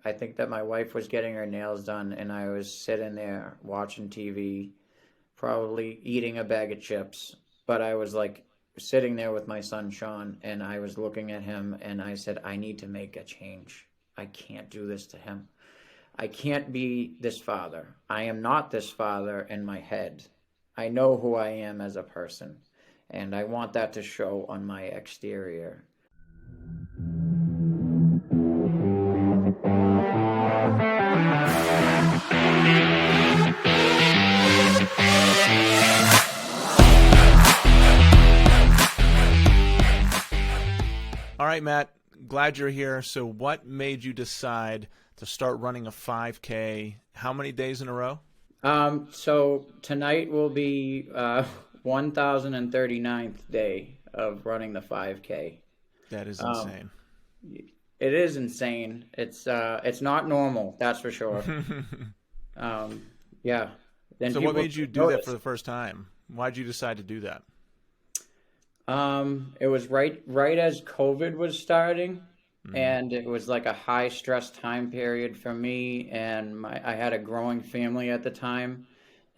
I think that my wife was getting her nails done, and I was sitting there watching TV, probably eating a bag of chips. But I was like sitting there with my son Sean, and I was looking at him, and I said, I need to make a change. I can't do this to him. I can't be this father. I am not this father in my head. I know who I am as a person, and I want that to show on my exterior. All right, Matt, glad you're here. So what made you decide to start running a 5K? How many days in a row? So tonight will be 1039th day of running the 5K. That is Um, insane. it is insane. It's not normal, that's for sure. Um, yeah. Then So what people made you do that for notice. the first time? Why'd you decide to do that? It was right as COVID was starting, Hmm. and it was like a high stress time period for me, and I had a growing family at the time,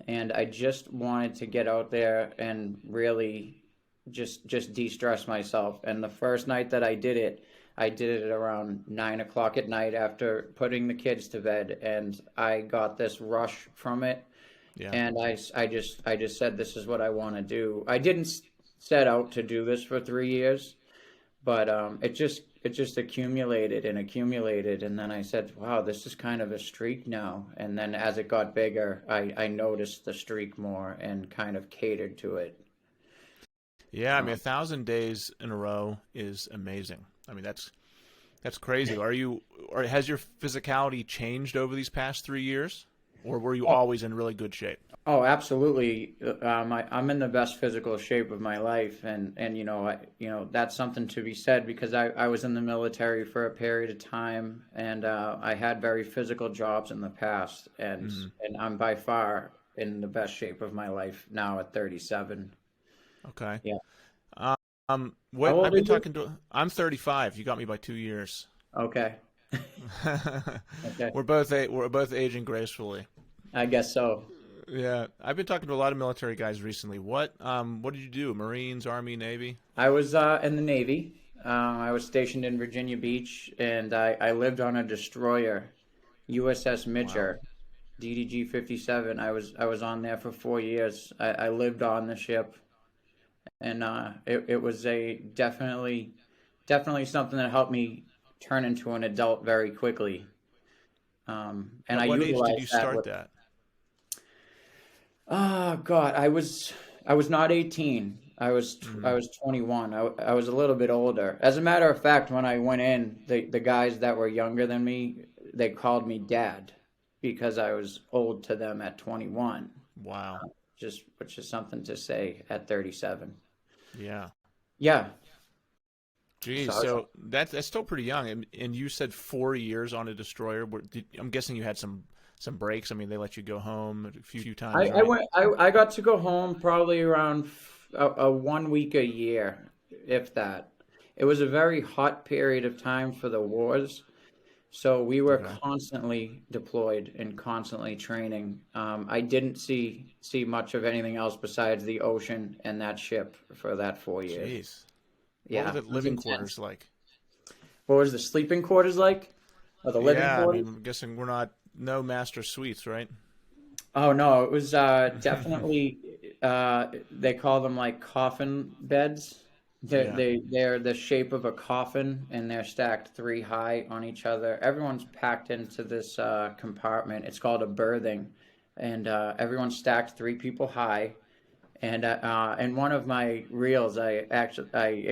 and I just wanted to get out there and really just de-stress myself. And the first night that I did it around 9 o'clock at night after putting the kids to bed, and I got this rush from it. Yeah. And I just said, this is what I want to do. I didn't set out to do this for 3 years, but it just accumulated and accumulated, and then I said, wow, this is kind of a streak now. And then as it got bigger, I noticed the streak more and kind of catered to it. Yeah, I mean, Um, 1,000 days in a row is amazing. I mean, that's crazy. Or has your physicality changed over these past 3 years, or were you always in really good shape? Oh, absolutely. I'm in the best physical shape of my life, and that's something to be said because I was in the military for a period of time, and I had very physical jobs in the past, and Hmm. and I'm by far in the best shape of my life now at 37. Okay. Yeah. How What old I've are been you? talking to, I'm 35. You got me by 2 years. Okay. Okay. We're both aging gracefully. I guess so. Yeah, I've been talking to a lot of military guys recently. What did you do? Marines, Army, Navy? I was in the Navy. I was stationed in Virginia Beach, and I lived on a destroyer, USS Wow. Midger. DDG 57. I was on there for 4 years. I lived on the ship, and it was a definitely something that helped me turn into an adult very quickly. And I At what age did you utilized that start with. that? Oh God, I was not 18. I Mm, was 21. I was a little bit older. As a matter of fact, when I went in, the guys that were younger than me, they called me dad because I was old to them at 21. wow. Just which is something to say at 37. Yeah. Yeah. Geez. So I was, So that's still pretty young. And you said 4 years on a destroyer. I'm guessing you had some breaks. I mean, they let you go home a few times, I right? went I got to go home probably around a 1 week a year, if that. It was a very hot period of time for the wars. So we were Okay. constantly deployed and constantly training. I didn't see much of anything else besides the ocean and that ship for that 4 years. Jeez. What were Yeah, the it was living intense. quarters like? What was the sleeping quarters like? Or the living Yeah, I quarters? mean, I'm guessing we're not no master suites, right? Oh no, it was definitely they call them like coffin beds. Yeah. They're the shape of a coffin, and they're stacked three high on each other. Everyone's packed into this compartment. It's called a berthing, and everyone's stacked three people high. And in one of my reels, I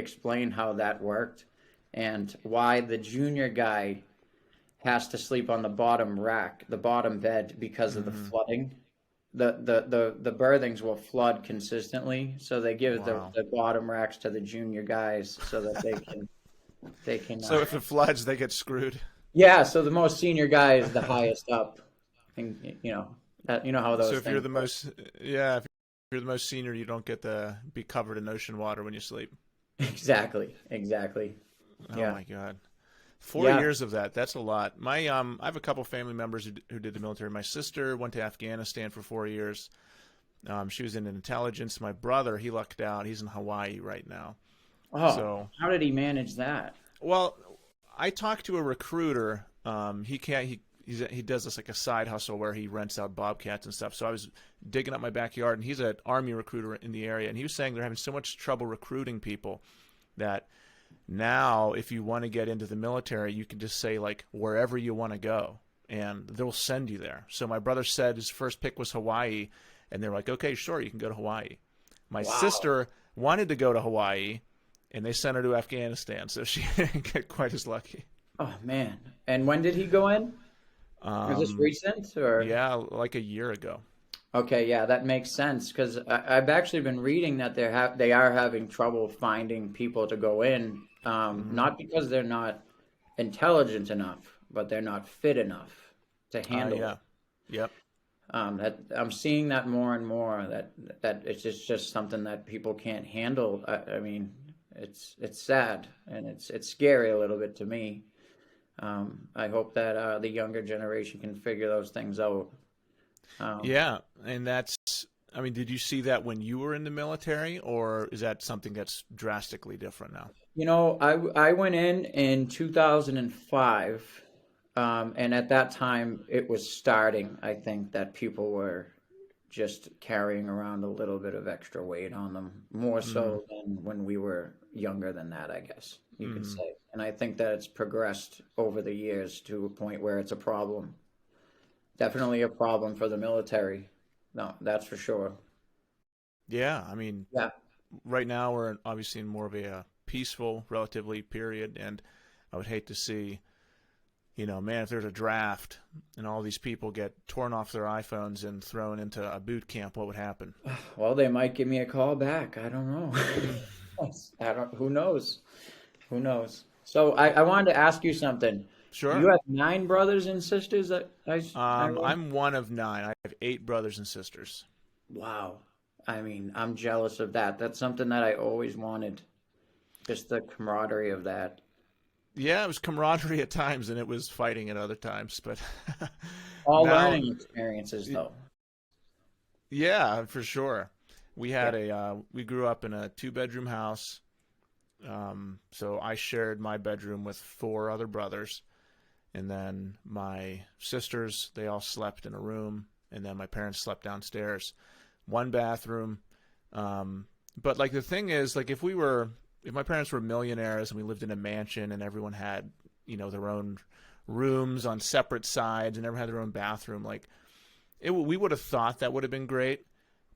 explained how that worked and why the junior guy has to sleep on the bottom rack, the bottom bed, because of the Hmm. flooding. The berthings will flood consistently, so they give Wow. the bottom racks to the junior guys so that they can So if it floods, they get screwed. yeah, so the most senior guy is the highest up. And you know how So those if you're things the work. most, yeah, if you're the most senior, you don't get to be covered in ocean water when you sleep. Exactly. Oh Yeah. my God. 4 Yeah. years of that's a lot. I have a couple family members who did the military. My sister went to Afghanistan for 4 years. She was in intelligence. My brother, he lucked out. He's in Hawaii right now. Oh, So, how did he manage that? well, I talked to a recruiter. He can't. He does this like a side hustle where he rents out bobcats and stuff. So I was digging up my backyard, and he's an army recruiter in the area, and he was saying they're having so much trouble recruiting people that now if you want to get into the military, you can just say like wherever you want to go, and they'll send you there. So my brother said his first pick was Hawaii, and they're like, okay, sure, you can go to Hawaii. My Wow. sister wanted to go to Hawaii, and they sent her to Afghanistan, so she didn't get quite as lucky. Oh man. And when did he go in? Was this Um, recent or? yeah, like a year ago. Okay, yeah, that makes sense because I've actually been reading that they are having trouble finding people to go in, Hmm. not because they're not intelligent enough, but they're not fit enough to handle Yeah. it. Yep. That I'm seeing that more and more that it's just something that people can't handle. I mean, it's sad and it's scary a little bit to me. I hope that the younger generation can figure those things out. Um, Yeah, and I mean, did you see that when you were in the military, or is that something that's drastically different now? I went in 2005, and at that time it was starting. I think that people were just carrying around a little bit of extra weight on them, more Mm-hmm. so than when we were younger than that, I guess you could Mm-hmm. say. And I think that it's progressed over the years to a point where it's a problem. Definitely a problem for the military. No, that's for sure. Yeah, I mean, Yeah. right now we're obviously in more of a peaceful, relatively period, and I would hate to see, man, if there's a draft and all these people get torn off their iPhones and thrown into a boot camp, what would happen? Well, they might give me a call back. I don't know. I don't, who knows? Who knows? So I wanted to ask you something. You Sure. have nine brothers and sisters I read? I'm one of nine. I have eight brothers and sisters. Wow. I mean, I'm jealous of that. That's something that I always wanted. Just the camaraderie of that. Yeah, it was camaraderie at times, and it was fighting at other times. But All now, learning experiences, though. yeah, for sure. Yeah. We grew up in a two-bedroom house. So I shared my bedroom with four other brothers, and then my sisters, they all slept in a room, and then my parents slept downstairs. One bathroom. But like the thing is, like if my parents were millionaires and we lived in a mansion and everyone had, their own rooms on separate sides and everyone had their own bathroom, like we would have thought that would have been great,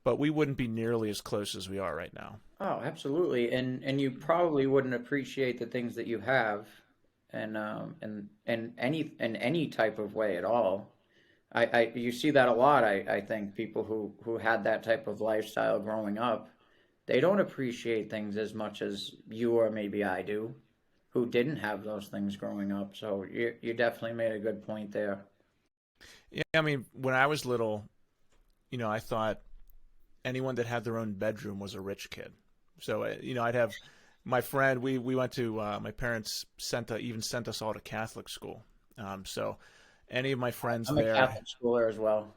but we wouldn't be nearly as close as we are right now. Oh, absolutely. And you probably wouldn't appreciate the things that you have and any type of way at all. You see that a lot. I think people who had that type of lifestyle growing up, they don't appreciate things as much as you or maybe I do, who didn't have those things growing up. So you definitely made a good point there. Yeah, I mean, when I was little, I thought anyone that had their own bedroom was a rich kid. So, I'd have my friend. We went to my parents even sent us all to Catholic school. So, any of my friends I'm a there, Catholic schooler as well.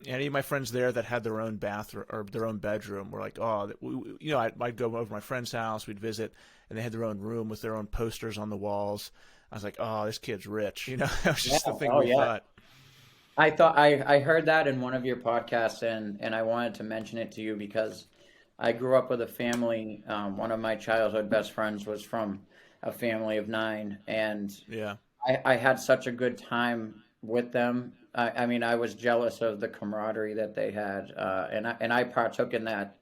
any of my friends there that had their own bathroom or their own bedroom were like, oh, I'd go over to my friend's house, we'd visit, and they had their own room with their own posters on the walls. I was like, oh, this kid's rich. That was Yeah. just the thing Oh, we yeah. thought. I heard that in one of your podcasts and I wanted to mention it to you because I grew up with a family. One of my childhood best friends was from a family of nine, and Yeah. I had such a good time with them. I mean, I was jealous of the camaraderie that they had, and I partook in that,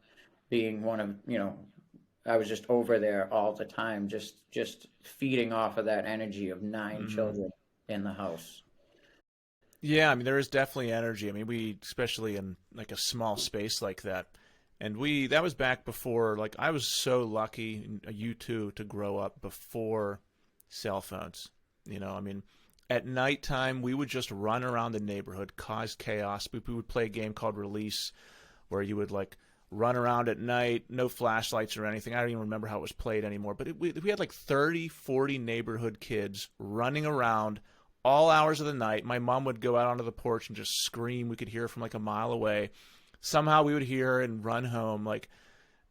being one of, I was just over there all the time, just feeding off of that energy of nine Hmm. children in the house. Yeah, I mean there is definitely energy. I mean we especially in like a small space like that. And that was back before like I was so lucky you too to grow up before cell phones. I mean at nighttime we would just run around the neighborhood, cause chaos. We would play a game called Release where you would like run around at night, no flashlights or anything. I don't even remember how it was played anymore. But we had like 30, 40 neighborhood kids running around all hours of the night. My mom would go out onto the porch and just scream. We could hear her from like a mile away. Somehow we would hear her and run home.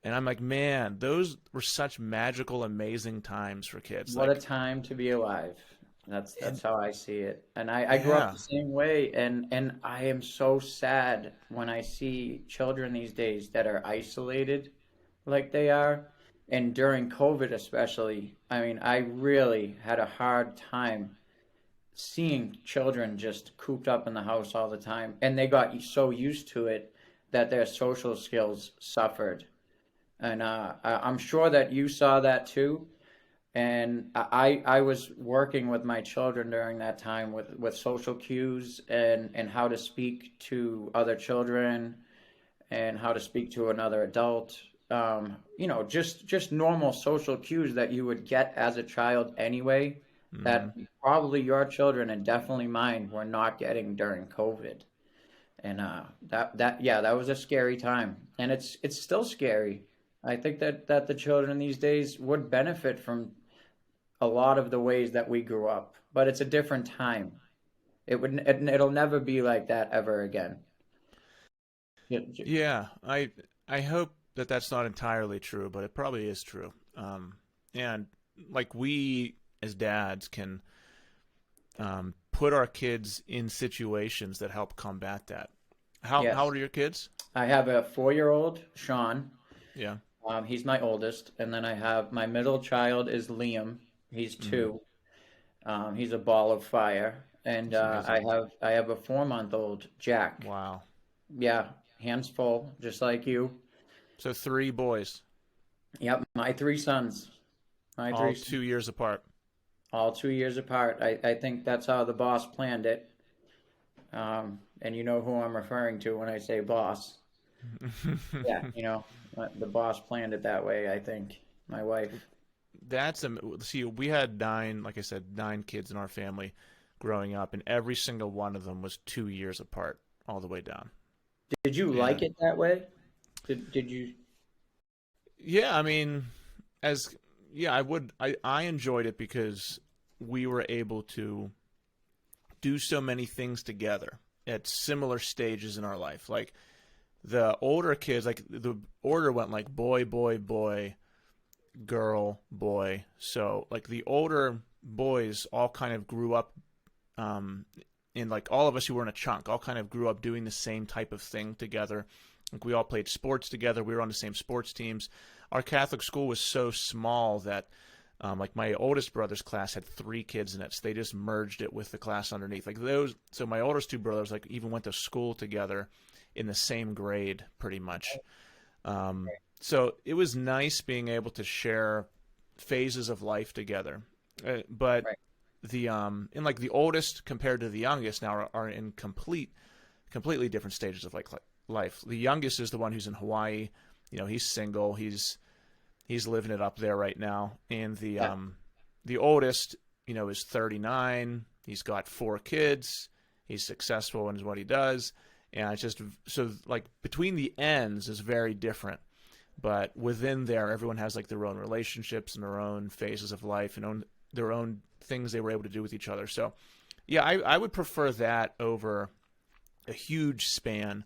And I'm like, man, those were such magical, amazing times for kids. What a time to be alive. That's And how I see it. And I grew up yeah, the same way, and I am so sad when I see children these days that are isolated like they are. And during COVID especially, I mean, I really had a hard time seeing children just cooped up in the house all the time, and they got so used to it that their social skills suffered. And I'm sure that you saw that too. And I was working with my children during that time with social cues and how to speak to other children and how to speak to another adult. Just normal social cues that you would get as a child anyway, hmm that probably your children and definitely mine were not getting during COVID. And that was a scary time, and it's still scary. I think that the children these days would benefit from a lot of the ways that we grew up, but it's a different time. It'll never be like that ever again. yeah. I hope that that's not entirely true, but it probably is true. And like we as dads can put our kids in situations that help combat that. How Yes, old are your kids? I have a 4-year-old, Sean. Yeah. He's my oldest, and then I have my middle child is Liam. He's Mm, 2. He's a ball of fire, and that's amazing. I have a 4-month-old, Jack. Wow. Yeah, hands full, just like you. So three boys, Yep, my 3 sons. My all three, 2 years apart. all 2 years apart. I think that's how the boss planned it. And you know who I'm referring to when I say boss. Yeah, the boss planned it that way, I think. My wife. That's see, we had nine, like I said, 9 kids in our family growing up, and every single one of them was 2 years apart, all the way down. Did you like And it that way? Did you? yeah, I mean, as yeah, I enjoyed it because we were able to do so many things together at similar stages in our life. Like the older kids, like the order went like boy, boy, boy, girl, boy. So like the older boys all kind of grew up, um, and like all of us who were in a chunk all kind of grew up doing the same type of thing together. Like we all played sports together. We were on the same sports teams. Our Catholic school was so small that like my oldest brother's class had 3 kids in it, so they just merged it with the class underneath. Like those, so my oldest 2 brothers like even went to school together in the same grade, pretty much. Um, so it was nice being able to share phases of life together. But Right. the and like the oldest compared to the youngest now are in completely different stages of like life. The youngest is the one who's in Hawaii. He's single. He's living it up there right now. And Yeah. the oldest, is 39. He's got 4 kids. He's successful in what he does. And it's just so like between the ends is very different. But within there, everyone has like their own relationships and their own phases of life and their own things they were able to do with each other. So, yeah, I would prefer that over a huge span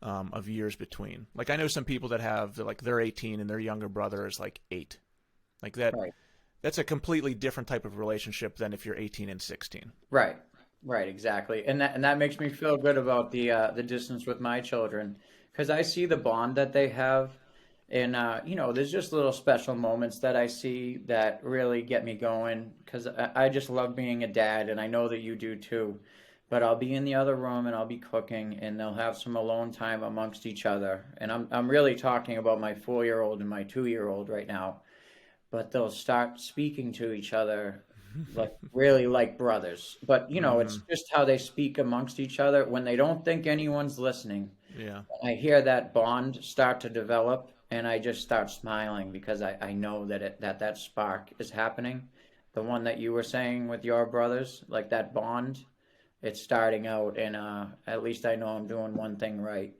of years between. Like I know some people that have they're 18 and their younger brother is like 8. Like that. Right. That's a completely different type of relationship than if you're 18 and 16. Right. Right. Exactly. And that makes me feel good about the distance with my children, because I see the bond that they have. And there's just little special moments that I see that really get me going, because I just love being a dad, and I know that you do too. But I'll be in the other room and I'll be cooking, and they'll have some alone time amongst each other. And I'm really talking about my 4-year-old and my 2-year-old right now. But they'll start speaking to each other like really like brothers. But hmm it's just how they speak amongst each other when they don't think anyone's listening. Yeah. I hear that bond start to develop, and I just start smiling because I know that spark is happening. The one that you were saying with your brothers, like that bond, it's starting out, and at least I know I'm doing one thing right,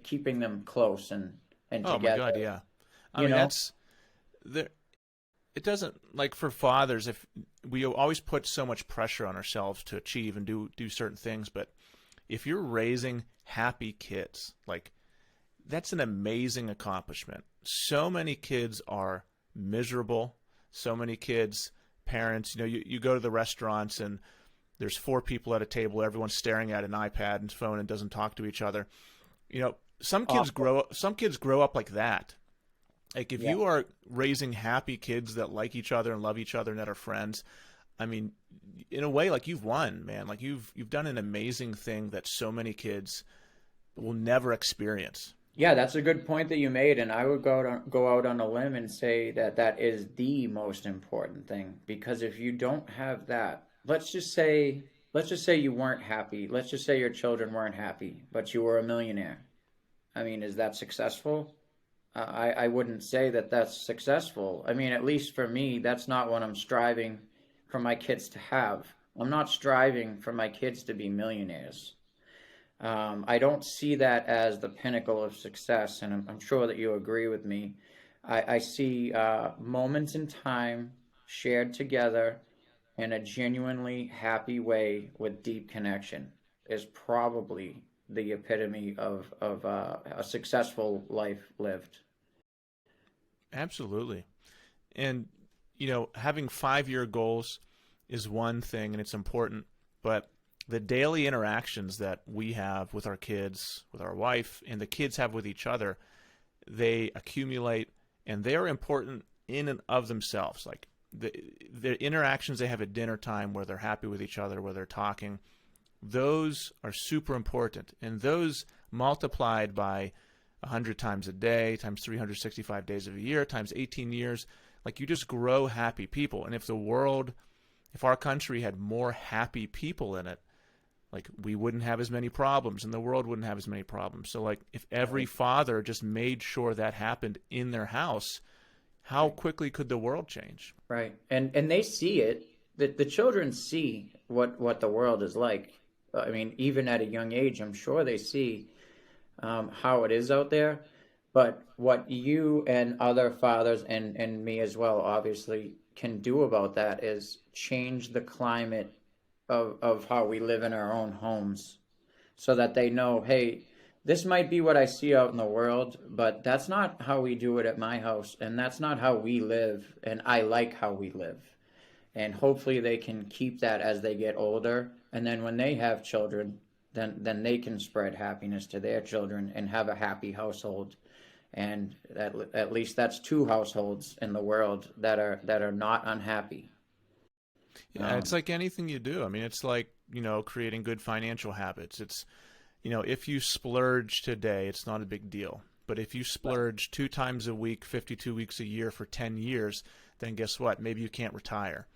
keeping them close and Oh my together. God, yeah. I You mean, know? that's there. It doesn't, like, for fathers, if we always put so much pressure on ourselves to achieve and do certain things, but if you're raising happy kids, like, that's an amazing accomplishment. So many kids are miserable. So many kids, parents, you go to the restaurants and there's four people at a table, everyone's staring at an iPad and phone and doesn't talk to each other. Awful. Some kids grow up like that. Like, if Yeah. you are raising happy kids that like each other and love each other and that are friends, I mean, in a way, like, you've won, man. Like, you've done an amazing thing that so many kids will never experience. Yeah, that's a good point that you made, and I would go out on a limb and say that that is the most important thing because if you don't have that, let's just say you weren't happy. Let's just say your children weren't happy, but you were a millionaire. I mean, is that successful? I wouldn't say that that's successful. I mean, at least for me, that's not what I'm striving for my kids to have. I'm not striving for my kids to be millionaires. I don't see that as the pinnacle of success, and I'm sure that you agree with me. I see moments in time shared together in a genuinely happy way with deep connection is probably the epitome of a successful life lived. Absolutely. And, having 5-year goals is one thing and it's important, but the daily interactions that we have with our kids, with our wife, and the kids have with each other, they accumulate and they're important in and of themselves. Like, the interactions they have at dinner time where they're happy with each other, where they're talking, those are super important. And those multiplied by 100 times a day, times 365 days of a year, times 18 years, like, you just grow happy people. And if our country had more happy people in it, like, we wouldn't have as many problems and the world wouldn't have as many problems. So, like, if every Right, father just made sure that happened in their house, how right, quickly could the world change? right. And they see it. The children see what the world is like. I mean, even at a young age, I'm sure they see how it is out there. But what you and other fathers and me as well, obviously, can do about that is change the climate of how we live in our own homes so that they know, hey, this might be what I see out in the world, but that's not how we do it at my house, and that's not how we live, and I like how we live. And hopefully they can keep that as they get older, and then when they have children, then they can spread happiness to their children and have a happy household. And at least that's two households in the world that are not unhappy. Yeah, it's Um, like anything you do. I mean, it's like, creating good financial habits. It's, if you splurge today, it's not a big deal. But if you right, splurge 2 times a week, 52 weeks a year for 10 years, then guess what? Maybe you can't retire.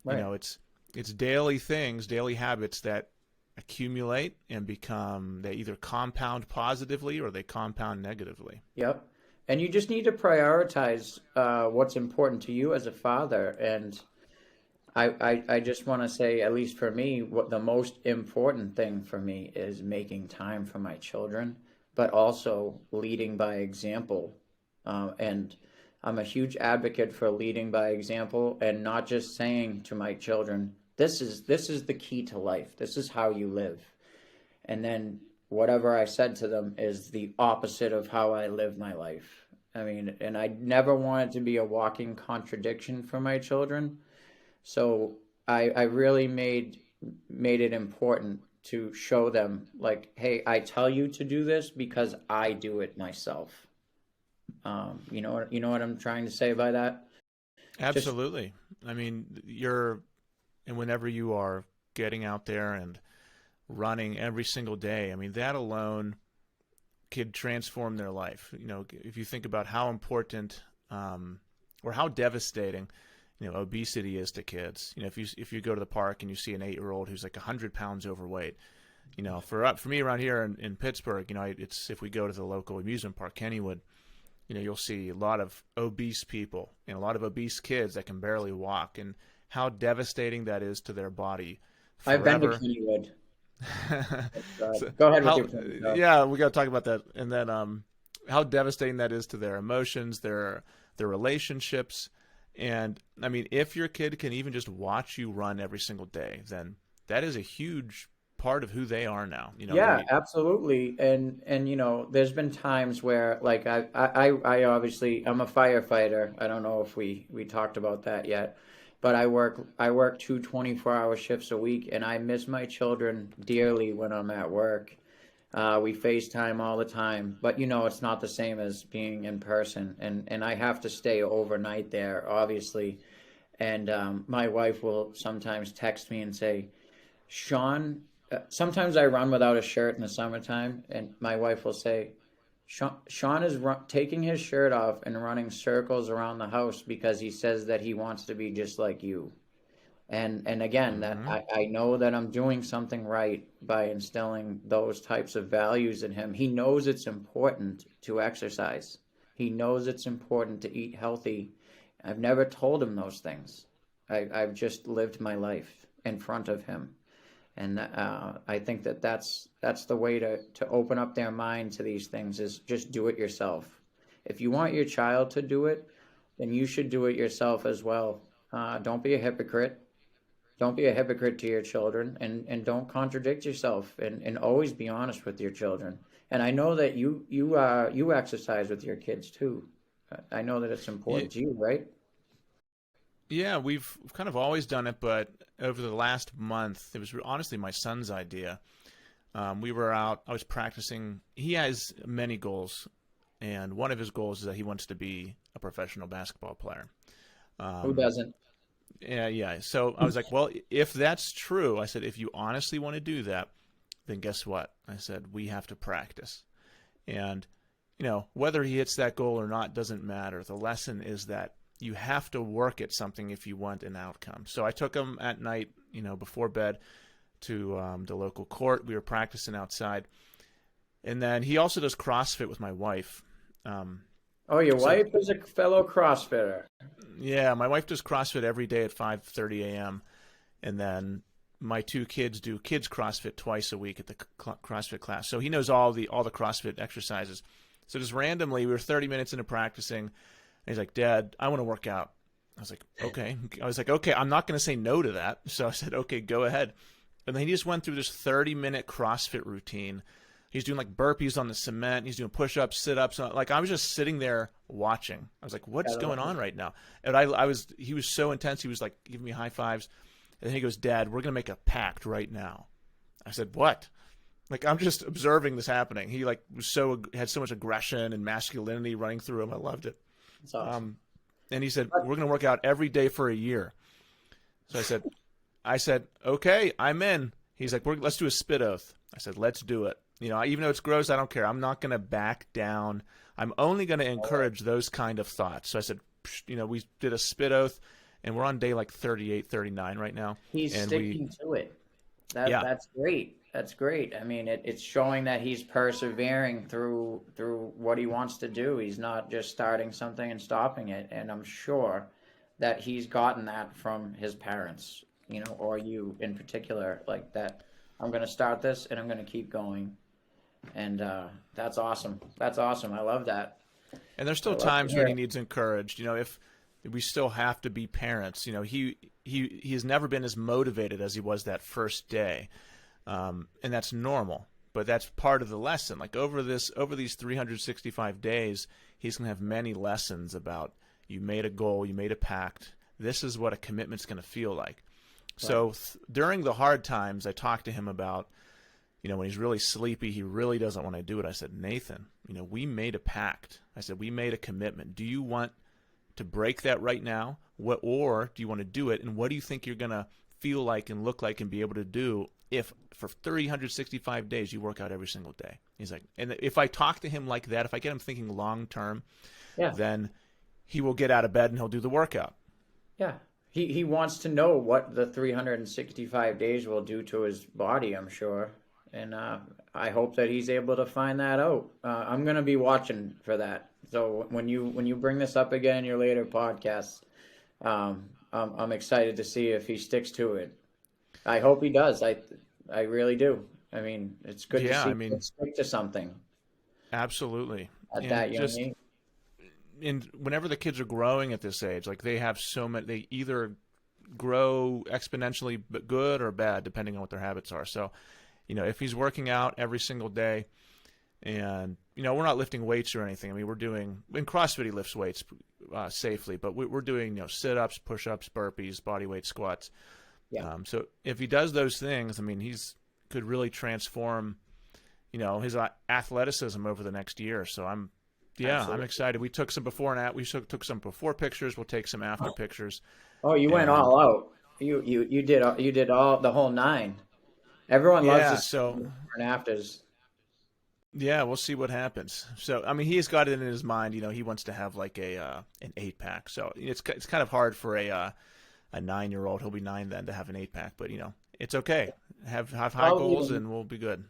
right. It's daily things, daily habits that accumulate and they either compound positively or they compound negatively. Yep. And you just need to prioritize what's important to you as a father. And I just want to say, at least for me, what the most important thing for me is making time for my children, but also leading by example. And I'm a huge advocate for leading by example and not just saying to my children, this is the key to life. This is how you live. And then whatever I said to them is the opposite of how I live my life. I mean, and I never wanted to be a walking contradiction for my children. So I really made it important to show them like, hey, I tell you to do this because I do it myself. You know what I'm trying to say by that? Just Absolutely. I mean, and whenever you are getting out there and running every single day, I mean, that alone could transform their life. If you think about how important or how devastating, obesity is to kids. If you go to the park and you see an 8-year-old who's like 100 pounds overweight, for me around here in Pittsburgh, it's if we go to the local amusement park, Kennywood, you'll see a lot of obese people and a lot of obese kids that can barely walk, and how devastating that is to their body I've been to forever. Kennywood. So Go ahead with how, your point, though. yeah, we got to talk about that. And then how devastating that is to their emotions, their relationships. And I mean, if your kid can even just watch you run every single day, then that is a huge part of who they are now. You know, Yeah, they absolutely. And there's been times where like I obviously I'm a firefighter. I don't know if we talked about that yet, but I work two 24-hour shifts a week and I miss my children dearly when I'm at work. We FaceTime all the time, but it's not the same as being in person and I have to stay overnight there, obviously. And my wife will sometimes text me and say, Sean, sometimes I run without a shirt in the summertime, and my wife will say, Sean is taking his shirt off and running circles around the house because he says that he wants to be just like you. And again, that hmm I know that I'm doing something right by instilling those types of values in him. He knows it's important to exercise. He knows it's important to eat healthy. I've never told him those things. I've just lived my life in front of him. And I think that that's the way to open up their mind to these things is just do it yourself. If you want your child to do it, then you should do it yourself as well. Don't be a hypocrite. Don't be a hypocrite to your children, and don't contradict yourself, and always be honest with your children. And I know that you exercise with your kids too. I know that it's yeah, important to you, right? yeah, we've kind of always done it, but over the last month, it was honestly my son's idea. We were out. I was practicing. He has many goals, and one of his goals is that he wants to be a professional basketball player. Who Um, doesn't? yeah, yeah. So I was like, well, if that's true, I said, if you honestly want to do that, then guess what? I said, we have to practice. And, whether he hits that goal or not doesn't matter. The lesson is that you have to work at something if you want an outcome. So I took him at night, before bed to the local court. We were practicing outside. And then he also does CrossFit with my wife. Um, Oh, your so wife is a fellow CrossFitter. yeah, my wife does CrossFit every day at 5:30 a.m. And then my two kids do kids CrossFit twice a week at the CrossFit class. So he knows all the CrossFit exercises. So just randomly, we were 30 minutes into practicing, and he's like, "Dad, I want to work out." I was like, "Okay." I was like, "Okay, I'm not going to say no to that." So I said, "Okay, go ahead." And then he just went through this 30-minute CrossFit routine. He's doing like burpees on the cement. He's doing push-ups, sit-ups. Like I was just sitting there watching. I was like, "What's Gotta love going on it. right now?" And he was so intense. He was like giving me high fives. And then he goes, "Dad, we're going to make a pact right now." I said, "What?" Like I'm just observing this happening. He like had so much aggression and masculinity running through him. I loved it. It's awesome. Um, and he said, But "We're going to work out every day for a year." So I said, "Okay, I'm in." He's like, "Let's do a spit oath." I said, "Let's do it." Even though it's gross, I don't care. I'm not going to back down. I'm only going to encourage those kind of thoughts. So I said, we did a spit oath, and we're on day like 38, 39 right now. he's And we, sticking to it. That yeah, that's great. That's great. I mean, it's showing that he's persevering through what he wants to do. He's not just starting something and stopping it. And I'm sure that he's gotten that from his parents, or you in particular, like that. I'm going to start this and I'm going to keep going. And that's awesome. That's awesome. I love that. and there's I still love to times when hear he it. needs encouraged. If we still have to be parents. He has never been as motivated as he was that first day, and that's normal. But that's part of the lesson. Like over these 365 days, he's gonna have many lessons about you made a goal, you made a pact. This is what a commitment's gonna feel like. Right. So during the hard times, I talked to him about when he's really sleepy, he really doesn't want to do it. I said, Nathan, we made a pact. I said, we made a commitment. Do you want to break that right now? Or do you want to do it? And what do you think you're going to feel like and look like and be able to do if for 365 days you work out every single day? He's like, and if I talk to him like that, if I get him thinking long term, Yeah. then he will get out of bed and he'll do the workout. Yeah. He wants to know what the 365 days will do to his body, I'm sure. And I hope that he's able to find that out. I'm going to be watching for that. So when you bring this up again in your later podcasts, I'm excited to see if he sticks to it. I hope he does. I really do. I mean, it's good to Yeah, see I mean, kids stick to something absolutely. at And that young just age. in whenever the kids are growing at this age, like they have so many, they either grow exponentially good or bad depending on what their habits are. So, if he's working out every single day, and we're not lifting weights or anything. I mean, we're doing in CrossFit he lifts weights safely, but we're doing sit-ups, push-ups, burpees, body weight squats. Yeah, So if he does those things, I mean, he's could really transform his athleticism over the next year. So I'm absolutely. excited. We took some before and after. We took some before pictures. We'll take some after pictures, Oh, you went and all out. You did all the whole nine. Everyone loves to yeah. see So before and afters. yeah, we'll see what happens. So, I mean, he's got it in his mind. He wants to have like an 8 pack. So it's kind of hard for a 9-year-old. He'll be 9 then to have an 8 pack, but it's okay. Have high Probably goals the and we'll be good.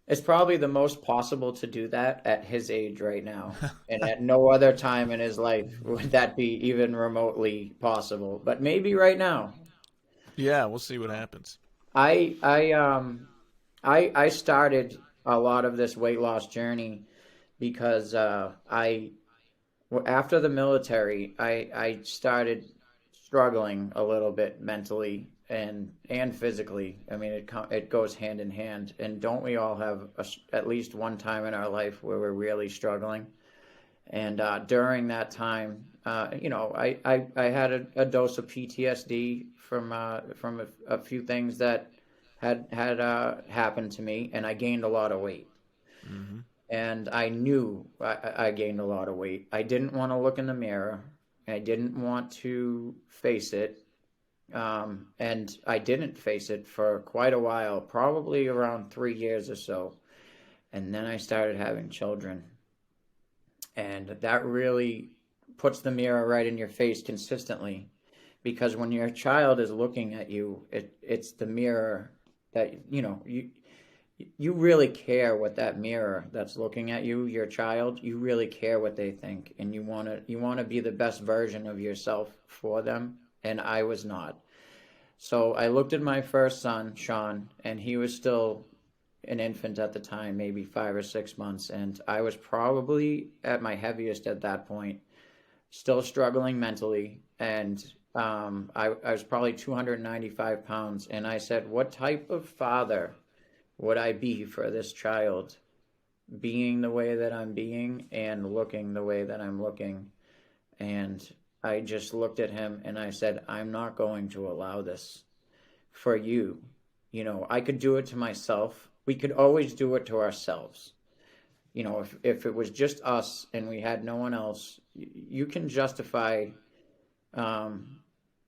It's probably the most possible to do that at his age right now. And at no other time in his life would that be even remotely possible. But maybe right now. Yeah, we'll see what happens. I I I started a lot of this weight loss journey because after the military, I started struggling a little bit mentally and physically. I mean, it goes hand in hand. And don't we all have at least one time in our life where we're really struggling? And during that time, I had a dose of PTSD from a few things that had happened to me, and I gained a lot of weight. Hmm. And I knew I gained a lot of weight. I didn't want to look in the mirror. I didn't want to face it. And I didn't face it for quite a while, probably around 3 years or so. And then I started having children. And that really puts the mirror right in your face consistently. Because when your child is looking at you, it's the mirror that, you really care what that mirror that's looking at you, your child, you really care what they think, and you want to be the best version of yourself for them, and I was not. So I looked at my first son, Sean, and he was still an infant at the time, maybe 5 or 6 months, and I was probably at my heaviest at that point, still struggling mentally, and I was probably 295 pounds, and I said, what type of father would I be for this child, being the way that I'm being and looking the way that I'm looking? And I just looked at him and I said, I'm not going to allow this for you. I could do it to myself. We could always do it to ourselves. If it was just us and we had no one else, you can justify um,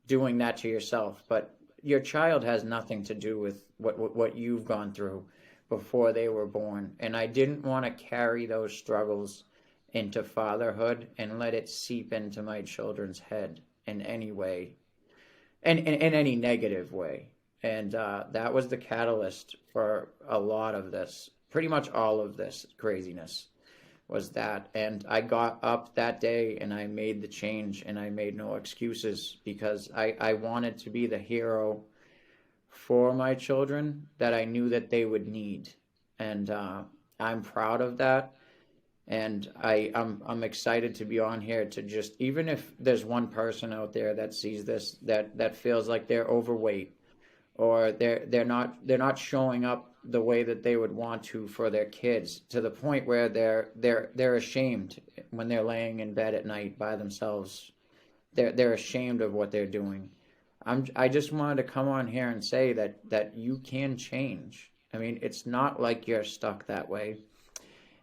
doing that to yourself. But your child has nothing to do with what you've gone through before they were born. And I didn't want to carry those struggles into fatherhood and let it seep into my children's head in any way, and in any negative way. And that was the catalyst for a lot of this, pretty much all of this craziness was that. And I got up that day and I made the change and I made no excuses because I wanted to be the hero for my children that I knew that they would need. And I'm proud of that. And I'm excited to be on here to just, even if there's one person out there that sees this that feels like they're overweight, or they're not showing up the way that they would want to for their kids, to the point where they're ashamed when they're laying in bed at night by themselves. They're ashamed of what they're doing. I just wanted to come on here and say that you can change. I mean, it's not like you're stuck that way.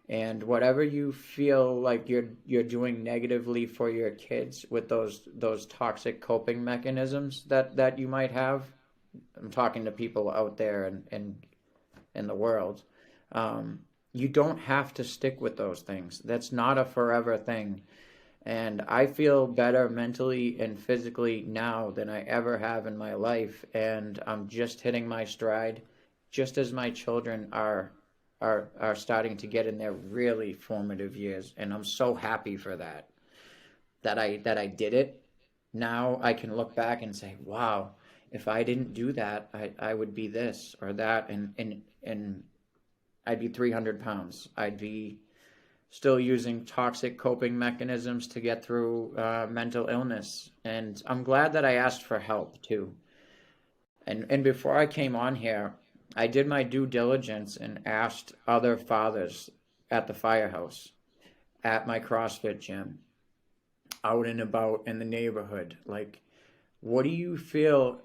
And whatever you feel like you're doing negatively for your kids with those toxic coping mechanisms that you might have, I'm talking to people out there in the world. You don't have to stick with those things. That's not a forever thing. And I feel better mentally and physically now than I ever have in my life. And I'm just hitting my stride, just as my children are starting to get in their really formative years. And I'm so happy for that I did it. Now I can look back and say, wow, if I didn't do that, I would be this or that, and I'd be 300 pounds. I'd be still using toxic coping mechanisms to get through mental illness. And I'm glad that I asked for help too. And before I came on here, I did my due diligence and asked other fathers at the firehouse, at my CrossFit gym, out and about in the neighborhood, like, what do you feel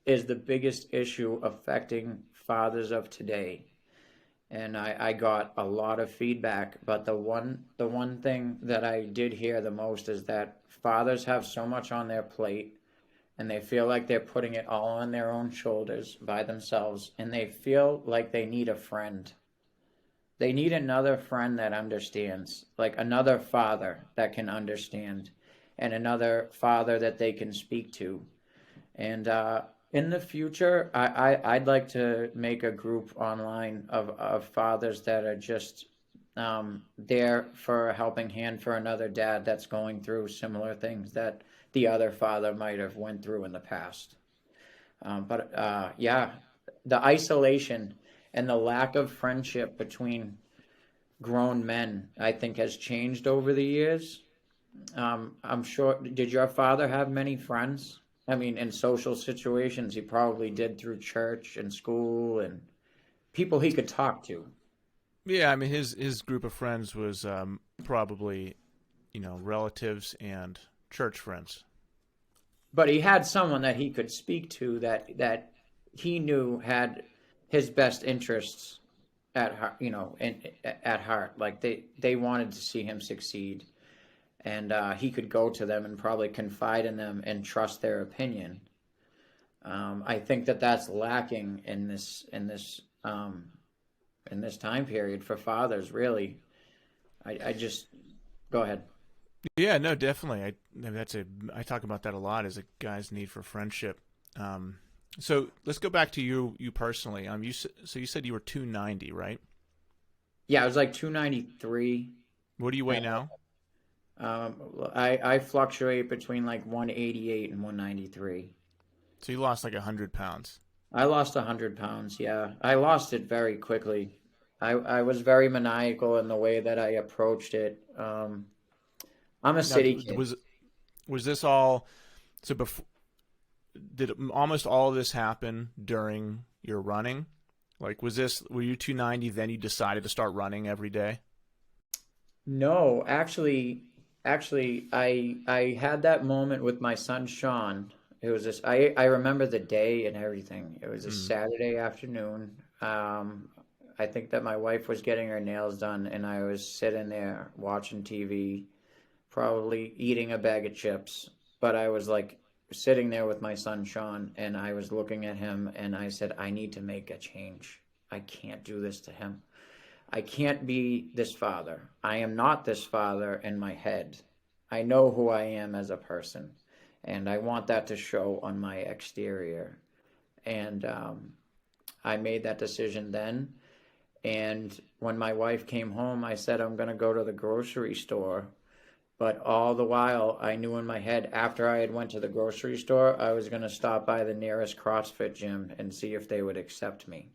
is the biggest issue affecting fathers of today? And I got a lot of feedback, but the one thing that I did hear the most is that fathers have so much on their plate, and they feel like they're putting it all on their own shoulders by themselves, and they feel like they need a friend. They need another friend that understands, like another father that can understand, and another father that they can speak to. And in the future, I'd like to make a group online of fathers that are just there for a helping hand for another dad that's going through similar things that the other father might have went through in the past. But yeah, the isolation and the lack of friendship between grown men, I think, has changed over the years. I'm sure, did your father have many friends? I mean, in social situations, he probably did through church and school and people he could talk to. Yeah, I mean his group of friends was probably relatives and church friends. But he had someone that he could speak to that he knew had his best interests at heart, at heart. Like they wanted to see him succeed, and he could go to them and probably confide in them and trust their opinion. I think that that's lacking in this time period for fathers. Really, I just go ahead. Yeah, no, definitely. I talk about that a lot as a guy's need for friendship. So let's go back to you personally. So you said you were 290, right? Yeah, I was like 293. What do you weigh now? I fluctuate between like 188 and 193. So you lost like 100 pounds. I lost 100 pounds. Yeah, I lost it very quickly. I was very maniacal in the way that I approached it. I'm a Now, city kid. was this all? So before, did almost all of this happen during your running? Like, were you 290? Then you decided to start running every day? No, actually, I had that moment with my son Sean. It was this. I remember the day and everything. It was a Mm. Saturday afternoon. I think that my wife was getting her nails done, and I was sitting there watching TV, probably eating a bag of chips. But I was like sitting there with my son Sean, and I was looking at him, and I said, I need to make a change. I can't do this to him. I can't be this father. I am not this father in my head. I know who I am as a person, and I want that to show on my exterior. And I made that decision then. And when my wife came home, I said, I'm going to go to the grocery store. But all the while, I knew in my head, after I had went to the grocery store, I was going to stop by the nearest CrossFit gym and see if they would accept me.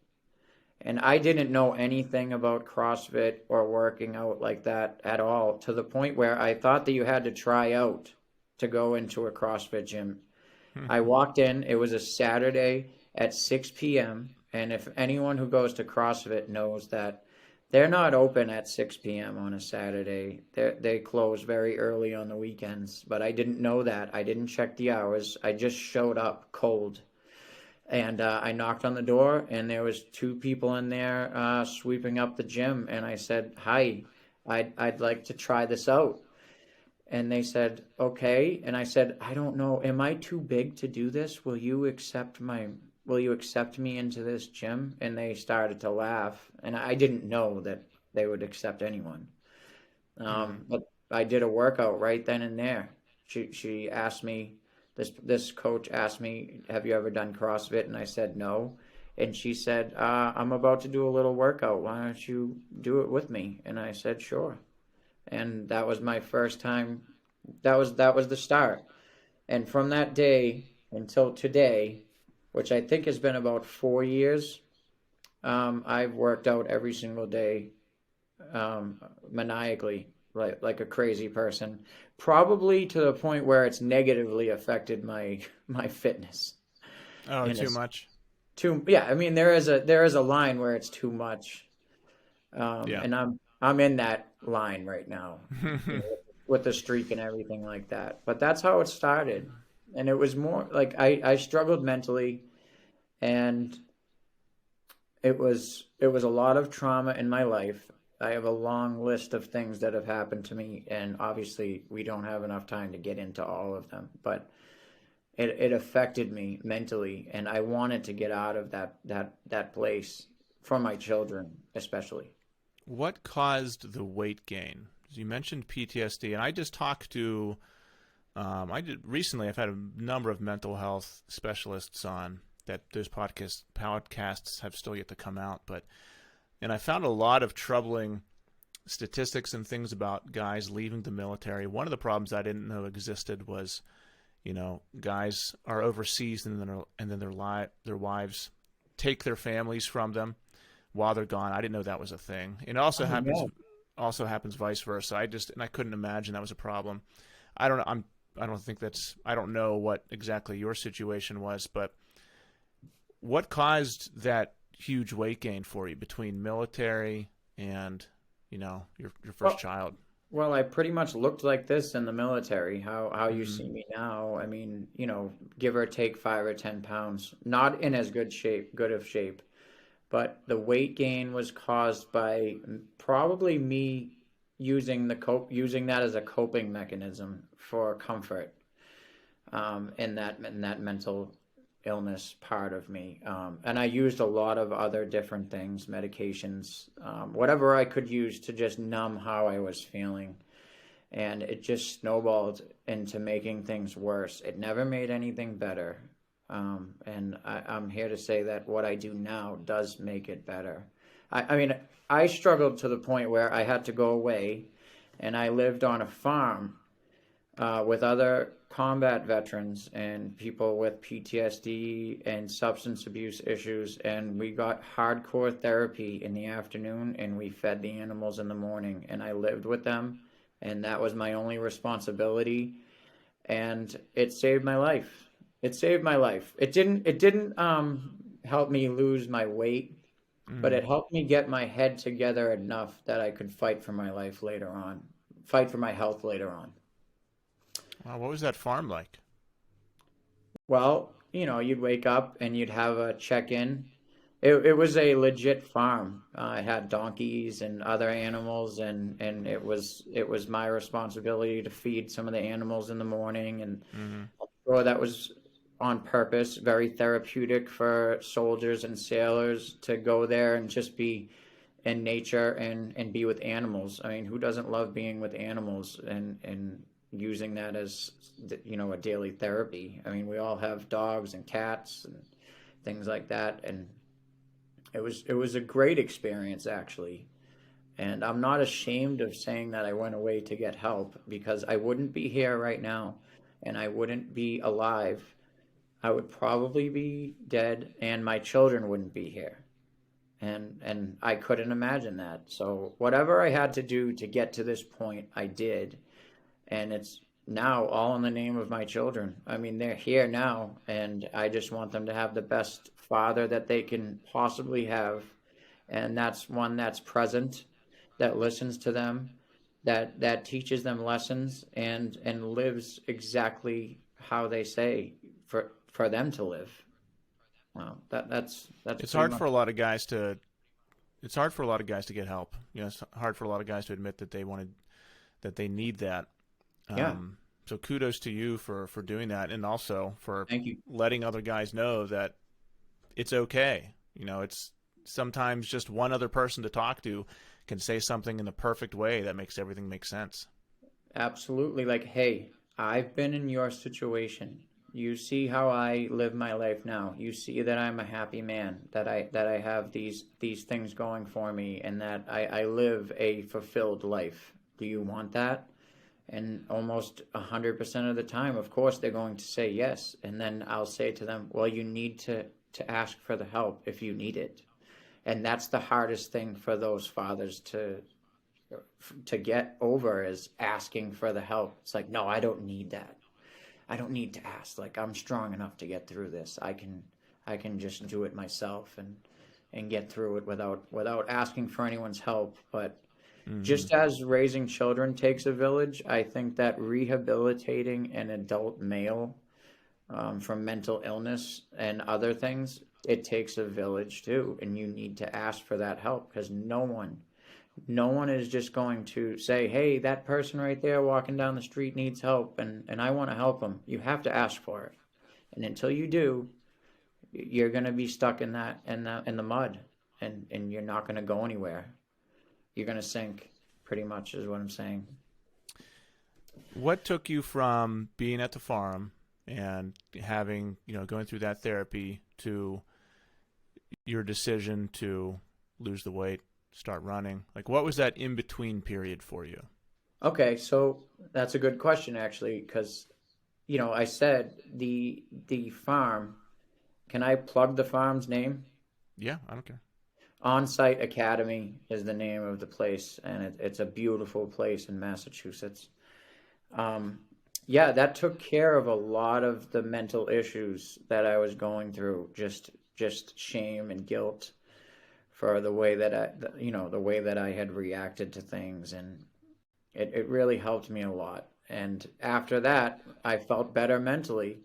And I didn't know anything about CrossFit or working out like that at all, to the point where I thought that you had to try out to go into a CrossFit gym. I walked in, it was a Saturday at 6 p.m. And if anyone who goes to CrossFit knows that they're not open at 6 p.m. on a Saturday, they close very early on the weekends. But I didn't know that. I didn't check the hours. I just showed up cold. And I knocked on the door, and there was two people in there sweeping up the gym. And I said, "Hi, I'd like to try this out." And they said, "Okay." And I said, "I don't know. Am I too big to do this? Will you accept me into this gym?" And they started to laugh. And I didn't know that they would accept anyone. Mm. But I did a workout right then and there. She asked me, this coach asked me, "Have you ever done CrossFit?" And I said no. And she said, "I'm about to do a little workout. Why don't you do it with me?" And I said, "Sure." And that was my first time. That was the start. And from that day until today, which I think has been about 4 years. I've worked out every single day, maniacally, like a crazy person, probably to the point where it's negatively affected my fitness. Oh, And too it's much. too, yeah. I mean, there is a line where it's too much, Yeah. and I'm in that line right now, you know, with the streak and everything like that. But that's how it started, and it was more like I struggled mentally, and it was a lot of trauma in my life. I have a long list of things that have happened to me, and obviously we don't have enough time to get into all of them, but it affected me mentally, and I wanted to get out of that place for my children, especially. What caused the weight gain? You mentioned PTSD, and I just talked to. I did recently. I've had a number of mental health specialists on that. Those podcasts have still yet to come out, and I found a lot of troubling statistics and things about guys leaving the military. One of the problems I didn't know existed was, guys are overseas and then their wives take their families from them while they're gone. I didn't know that was a thing. It also Oh happens no. also happens vice versa. I couldn't imagine that was a problem. I don't I don't know what exactly your situation was, but what caused that huge weight gain for you between military and, your first Well, child? well, I pretty much looked like this in the military. How you Mm, see me now? I mean, give or take 5 or 10 pounds. Not in as good of shape, but the weight gain was caused by probably me using that as a coping mechanism for comfort, in that mental illness part of me. And I used a lot of other different things, medications, whatever I could use to just numb how I was feeling. And it just snowballed into making things worse. It never made anything better. And I'm here to say that what I do now does make it better. I mean, I struggled to the point where I had to go away, and I lived on a farm, with other combat veterans and people with PTSD and substance abuse issues. And we got hardcore therapy in the afternoon, and we fed the animals in the morning. And I lived with them, and that was my only responsibility. And it saved my life. It saved my life. It didn't help me lose my weight, but mm. it helped me get my head together enough that I could fight for my life later on, fight for my health later on. Wow, what was that farm like? Well, you'd wake up and you'd have a check-in. It was a legit farm. It had donkeys and other animals, and it was my responsibility to feed some of the animals in the morning. And Hmm. sure, that was on purpose, very therapeutic for soldiers and sailors to go there and just be in nature and be with animals. I mean, who doesn't love being with animals and using that as a daily therapy? I mean, we all have dogs and cats and things like that, and it was a great experience, actually. And I'm not ashamed of saying that I went away to get help, because I wouldn't be here right now, and I wouldn't be alive. I would probably be dead, and my children wouldn't be here. And I couldn't imagine that. So whatever I had to do to get to this point, I did. And it's now all in the name of my children. I mean, they're here now, and I just want them to have the best father that they can possibly have. And that's one that's present, that listens to them, that teaches them lessons, and lives exactly how they say for them to live. Well, that's It's pretty hard much. for a lot of guys to. It's hard for a lot of guys to get help. It's hard for a lot of guys to admit that they need that. Yeah. So kudos to you for doing that, and also for Thank you. letting other guys know that it's okay. It's sometimes just one other person to talk to can say something in the perfect way that makes everything make sense. Absolutely. Like, hey, I've been in your situation. You see how I live my life now. You see that I'm a happy man, that I have these things going for me, and that I live a fulfilled life. Do you want that? And almost 100% of the time, of course, they're going to say yes. And then I'll say to them, well, you need to ask for the help if you need it. And that's the hardest thing for those fathers to get over, is asking for the help. It's like, no, I don't need that. I don't need to ask. Like, I'm strong enough to get through this. I can just do it myself and get through it without asking for anyone's help. But Mm-hmm. just as raising children takes a village, I think that rehabilitating an adult male from mental illness and other things, it takes a village too. And you need to ask for that help, because no one is just going to say, hey, that person right there walking down the street needs help, and I want to help them. You have to ask for it. And until you do, you're going to be stuck in the mud, and you're not going to go anywhere. You're going to sink, pretty much, is what I'm saying. What took you from being at the farm and having, going through that therapy to your decision to lose the weight, start running? Like, what was that in between period for you? Okay, so that's a good question, actually, because I said the farm. Can I plug the farm's name? Yeah, I don't care. On-site Academy is the name of the place, and it's a beautiful place in Massachusetts. Um, yeah, that took care of a lot of the mental issues that I was going through, just shame and guilt for the way that I had reacted to things, and it really helped me a lot. And after that, I felt better mentally.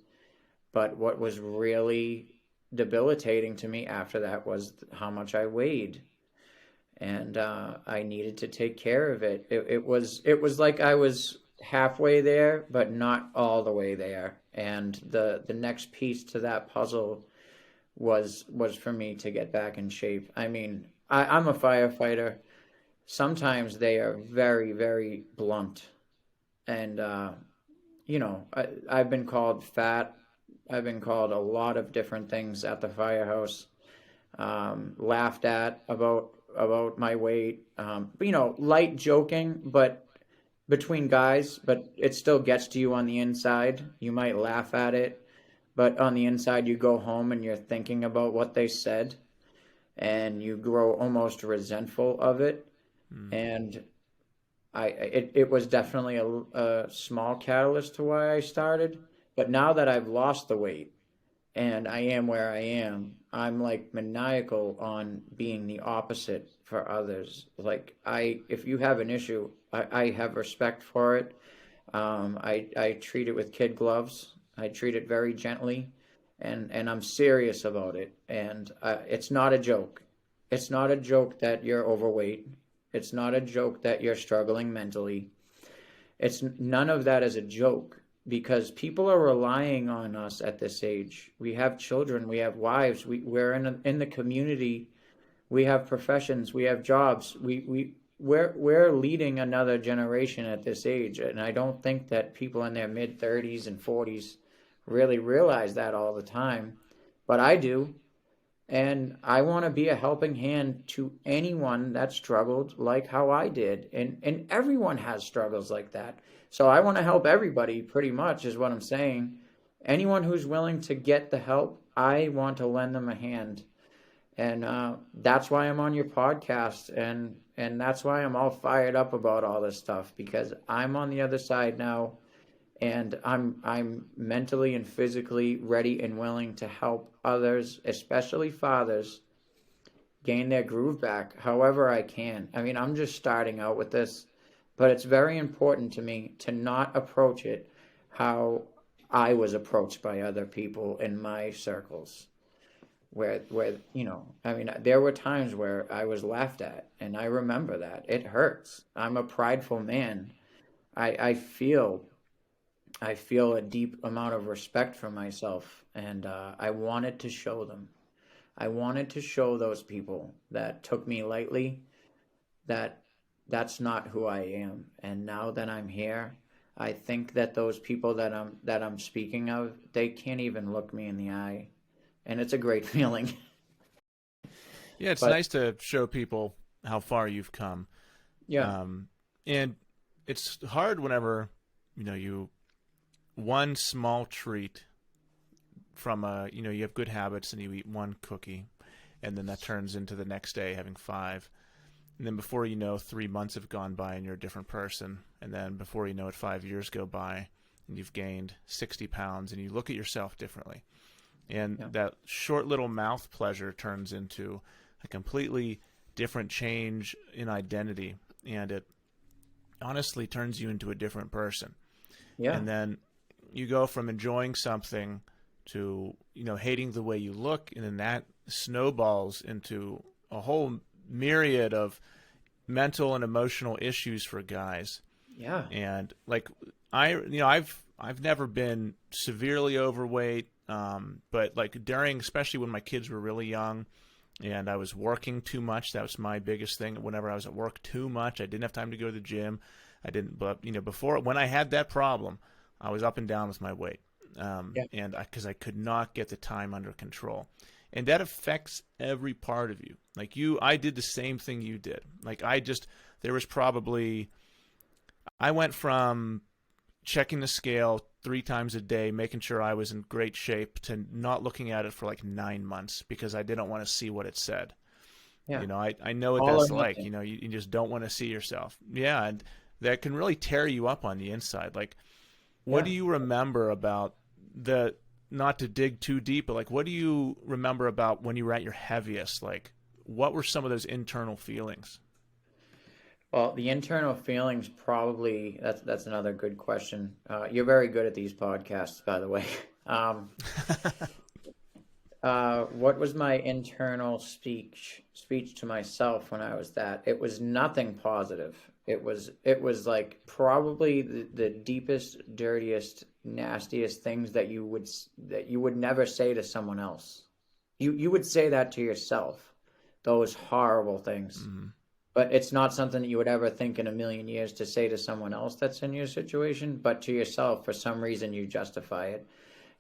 But what was really debilitating to me after that was how much I weighed, and I needed to take care of it. It was like I was halfway there, but not all the way there. And the next piece to that puzzle was for me to get back in shape. I mean, I'm a firefighter. Sometimes they are very, very blunt, and I've been called fat. I've been called a lot of different things at the firehouse, laughed at about my weight. Light joking, but between guys, but it still gets to you on the inside. You might laugh at it, but on the inside, you go home and you're thinking about what they said, and you grow almost resentful of it. Mm. And it was definitely a small catalyst to why I started. But now that I've lost the weight and I am where I am, I'm like maniacal on being the opposite for others. Like, if you have an issue, I have respect for it. I treat it with kid gloves. I treat it very gently, and I'm serious about it. And it's not a joke. It's not a joke that you're overweight. It's not a joke that you're struggling mentally. It's none of that is a joke, because people are relying on us at this age. We have children, we have wives, we're in the community, we have professions, we have jobs. We're leading another generation at this age, and I don't think that people in their mid 30s and 40s really realize that all the time, but I do. And I want to be a helping hand to anyone that struggled like how I did. And everyone has struggles like that. So I want to help everybody, pretty much, is what I'm saying. Anyone who's willing to get the help, I want to lend them a hand. And that's why I'm on your podcast. And that's why I'm all fired up about all this stuff, because I'm on the other side now, and I'm mentally and physically ready and willing to help others, especially fathers, gain their groove back however I can. I mean, I'm just starting out with this, but it's very important to me to not approach it how I was approached by other people in my circles. I mean, there were times where I was laughed at, and I remember that. It hurts. I'm a prideful man. I feel a deep amount of respect for myself, and I wanted to show them. I wanted to show those people that took me lightly that that's not who I am. And now that I'm here, I think that those people that I'm speaking of, they can't even look me in the eye, and it's a great feeling. Yeah, it's But nice to show people how far you've come. yeah, Um, and it's hard whenever, you one small treat from you have good habits and you eat one cookie, and then that turns into the next day having five. And then before you know, 3 months have gone by and you're a different person. And then before you know it, 5 years go by and you've gained 60 pounds and you look at yourself differently. And that short little mouth pleasure turns into a completely different change in identity. And it honestly turns you into a different person. Yeah. And then you go from enjoying something to, hating the way you look. And then that snowballs into a whole myriad of mental and emotional issues for guys. Yeah. And like I've never been severely overweight, but like especially when my kids were really young and I was working too much, that was my biggest thing. Whenever I was at work too much, I didn't have time to go to the gym. But before, when I had that problem, I was up and down with my weight. And because I could not get the time under control. And that affects every part of you. Like I did the same thing you did. Like I went from checking the scale 3 times a day, making sure I was in great shape, to not looking at it for like 9 months because I didn't want to see what it said. Yeah. I know what All that's or like. nothing. You just don't want to see yourself. Yeah, and that can really tear you up on the inside. Like, what do you remember about not to dig too deep, but like, what do you remember about when you were at your heaviest? Like, what were some of those internal feelings? Well, the internal feelings probably, that's another good question. You're very good at these podcasts, by the way. Um, what was my internal speech to myself when I was that? It was nothing positive. It was like probably the deepest, dirtiest, nastiest things that you would never say to someone else. You would say that to yourself, those horrible things. Mm-hmm. But it's not something that you would ever think in a million years to say to someone else that's in your situation, but to yourself, for some reason you justify it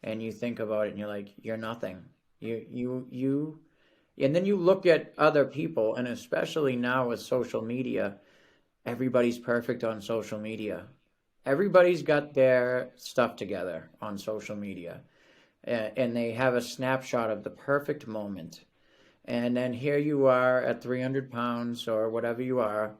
and you think about it and you're like, you're nothing. And then you look at other people, and especially now with social media, everybody's perfect on social media. Everybody's got their stuff together on social media, and they have a snapshot of the perfect moment. And then here you are at 300 pounds or whatever you are,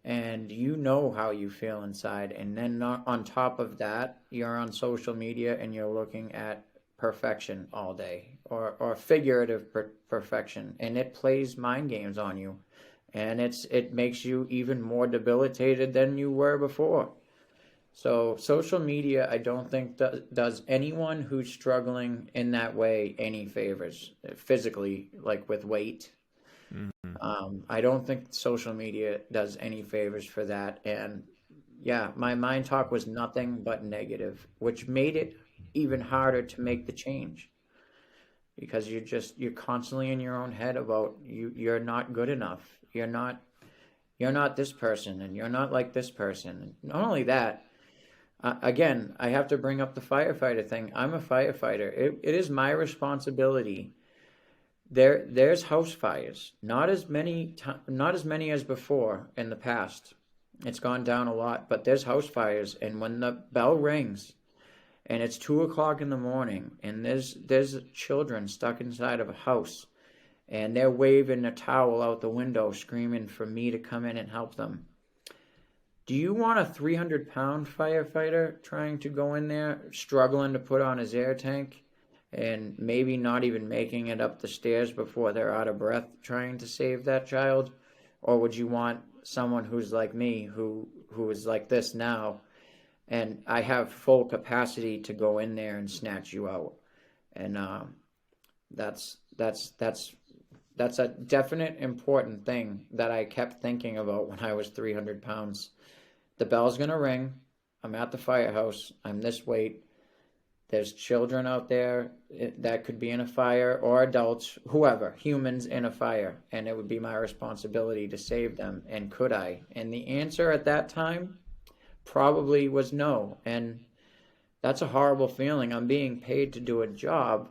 and you know how you feel inside. And then on top of that, you're on social media and you're looking at perfection all day, or figurative perfection. And it plays mind games on you. And it makes you even more debilitated than you were before. So social media, I don't think does anyone who's struggling in that way any favors physically, like with weight. Mm-hmm. I don't think social media does any favors for that. And yeah, my mind talk was nothing but negative, which made it even harder to make the change because you're constantly in your own head about you're not good enough. You're not this person, and you're not like this person. And not only that. Again, I have to bring up the firefighter thing. I'm a firefighter. It is my responsibility. There's house fires. Not as many as before in the past. It's gone down a lot, but there's house fires, and when the bell rings, and it's 2 o'clock in the morning, and there's children stuck inside of a house, and they're waving a towel out the window, screaming for me to come in and help them. Do you want a 300-pound firefighter trying to go in there, struggling to put on his air tank, and maybe not even making it up the stairs before they're out of breath trying to save that child? Or would you want someone who's like me, who is like this now, and I have full capacity to go in there and snatch you out? And that's a definite important thing that I kept thinking about when I was 300 pounds. The bell's going to ring. I'm at the firehouse. I'm this weight. There's children out there that could be in a fire, or adults, whoever, humans in a fire. And it would be my responsibility to save them. And could I? And the answer at that time probably was no. And that's a horrible feeling. I'm being paid to do a job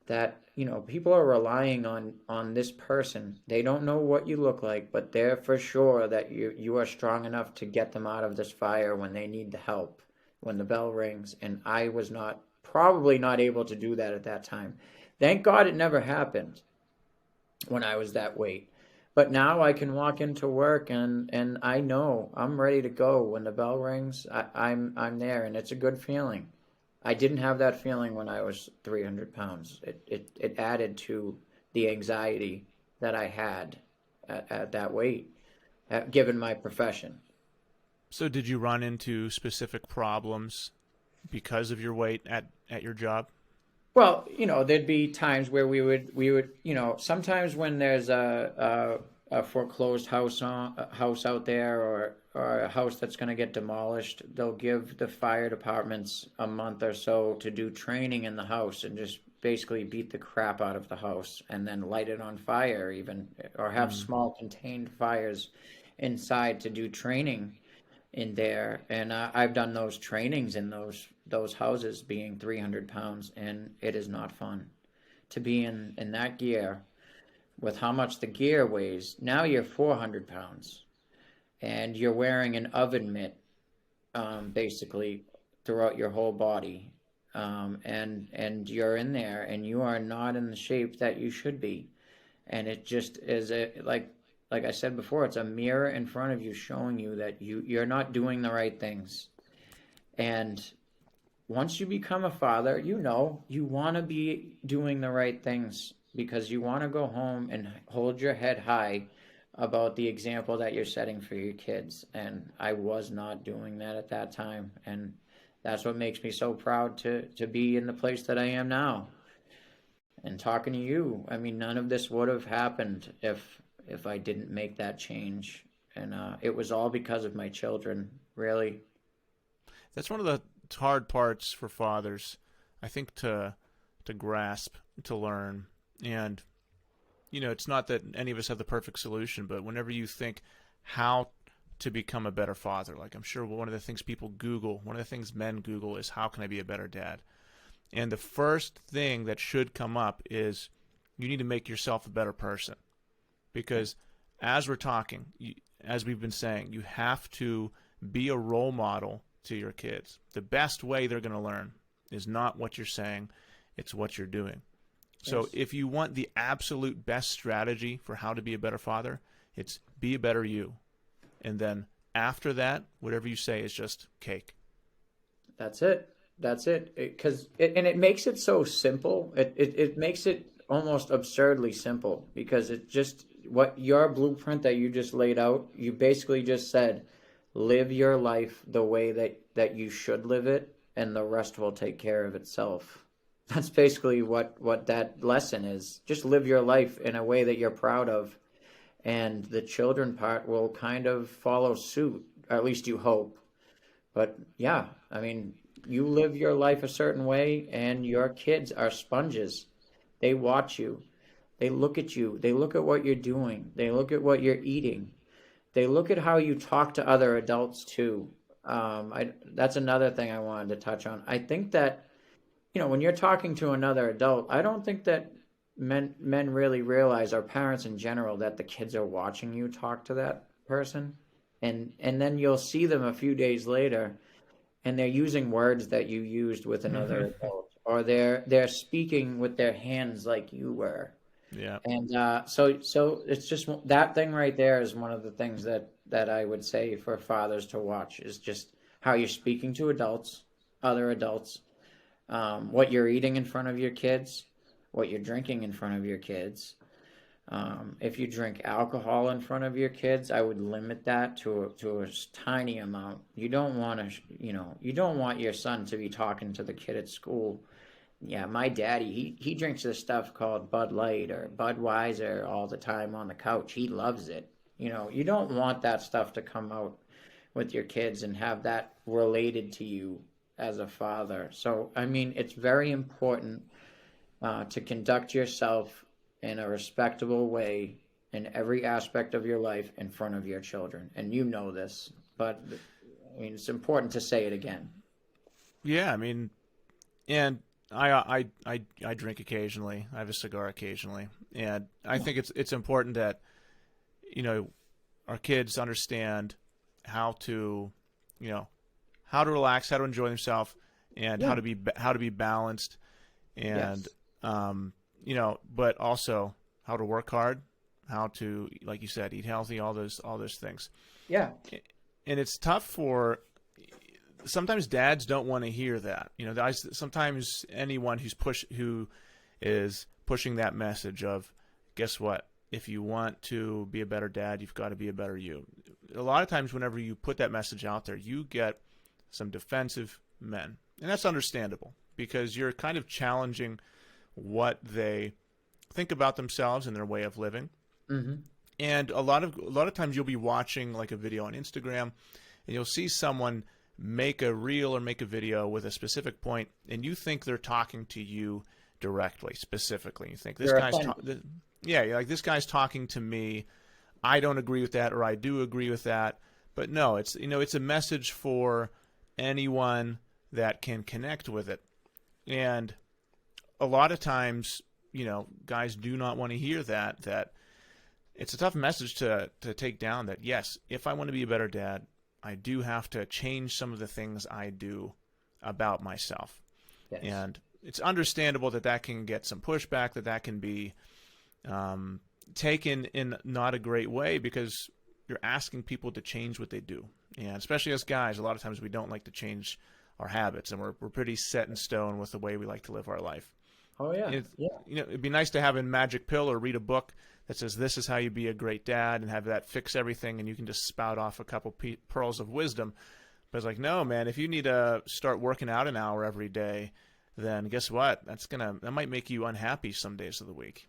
that people are relying on this person. They don't know what you look like, but they're for sure that you are strong enough to get them out of this fire when they need the help, when the bell rings. And I was probably not able to do that at that time. Thank God it never happened when I was that weight. But now I can walk into work and I know I'm ready to go when the bell rings. I'm there, and it's a good feeling. I didn't have that feeling when I was 300 pounds. It added to the anxiety that I had at that weight, given my profession. So did you run into specific problems because of your weight at your job? Well, there'd be times where we would, sometimes when there's a foreclosed house out there, or a house that's going to get demolished, they'll give the fire departments a month or so to do training in the house and just basically beat the crap out of the house and then light it on fire even, or have Mm. small contained fires inside to do training in there. And I've done those trainings in those houses, being 300 pounds, and it is not fun to be in that gear with how much the gear weighs. Now you're 400 pounds and you're wearing an oven mitt, basically throughout your whole body. And you're in there and you are not in the shape that you should be. And it just is like I said before, it's a mirror in front of you showing you that you're not doing the right things. And once you become a father, you want to be doing the right things because you want to go home and hold your head high about the example that you're setting for your kids. And I was not doing that at that time. And that's what makes me so proud to be in the place that I am now. And talking to you, I mean, none of this would have happened if I didn't make that change. And it was all because of my children, really. That's one of the hard parts for fathers, I think, to grasp, to learn. And it's not that any of us have the perfect solution, but whenever you think how to become a better father, like I'm sure one of the things people Google, one of the things men Google is, how can I be a better dad? And the first thing that should come up is you need to make yourself a better person. Because as we're talking, as we've been saying, you have to be a role model to your kids. The best way they're going to learn is not what you're saying, it's what you're doing. So Yes. if you want the absolute best strategy for how to be a better father, it's be a better you. And then after that, whatever you say is just cake. That's it. That's it. And it makes it so simple. It makes it almost absurdly simple because it just, what your blueprint that you just laid out, you basically just said, live your life the way that you should live it, and the rest will take care of itself. That's basically what that lesson is. Just live your life in a way that you're proud of, and the children part will kind of follow suit, or at least you hope. But yeah, I mean, you live your life a certain way, and your kids are sponges. They watch you. They look at you. They look at what you're doing. They look at what you're eating. They look at how you talk to other adults too. That's another thing I wanted to touch on. I think that, when you're talking to another adult, I don't think that men really realize, or parents in general, that the kids are watching you talk to that person. And then you'll see them a few days later and they're using words that you used with another adult, or they're speaking with their hands like you were. Yeah. And so it's just that thing right there is one of the things that I would say for fathers to watch, is just how you're speaking to adults, other adults, what you're eating in front of your kids, what you're drinking in front of your kids. If you drink alcohol in front of your kids, I would limit that to a tiny amount. You don't want to, you don't want your son to be talking to the kid at school. Yeah, my daddy, he drinks this stuff called Bud Light or Budweiser all the time on the couch. He loves it. You don't want that stuff to come out with your kids and have that related to you as a father. So, I mean, it's very important to conduct yourself in a respectable way in every aspect of your life in front of your children. And you know this, but I mean, it's important to say it again. Yeah, I mean, and I drink occasionally. I have a cigar occasionally, and I think it's important that our kids understand how to how to relax, how to enjoy themselves, and Yeah. how to be balanced, and Yes. but also how to work hard, how to, like you said, eat healthy, all those things. Yeah. And it's tough for sometimes dads don't want to hear that. Sometimes anyone who is pushing that message of, guess what? If you want to be a better dad, you've got to be a better you. A lot of times, whenever you put that message out there, you get some defensive men, and that's understandable because you're kind of challenging what they think about themselves and their way of living. Mm-hmm. And a lot of times, you'll be watching like a video on Instagram, and you'll see someone make a reel or make a video with a specific point, and you think they're talking to you directly, specifically. You think You're offended. yeah, you're like, this guy's talking to me. I don't agree with that, or I do agree with that. But no, it's a message for anyone that can connect with it. And a lot of times, guys do not want to hear that it's a tough message to take down, that yes, if I want to be a better dad, I do have to change some of the things I do about myself. Yes. And it's understandable that can get some pushback, that can be taken in not a great way, because you're asking people to change what they do. And especially as guys, a lot of times we don't like to change our habits, and we're pretty set in stone with the way we like to live our life. Oh yeah. Yeah. It'd be nice to have a magic pill or read a book that says this is how you be a great dad, and have that fix everything, and you can just spout off a couple pearls of wisdom. But it's like, no, man, if you need to start working out an hour every day, then guess what? That might make you unhappy some days of the week.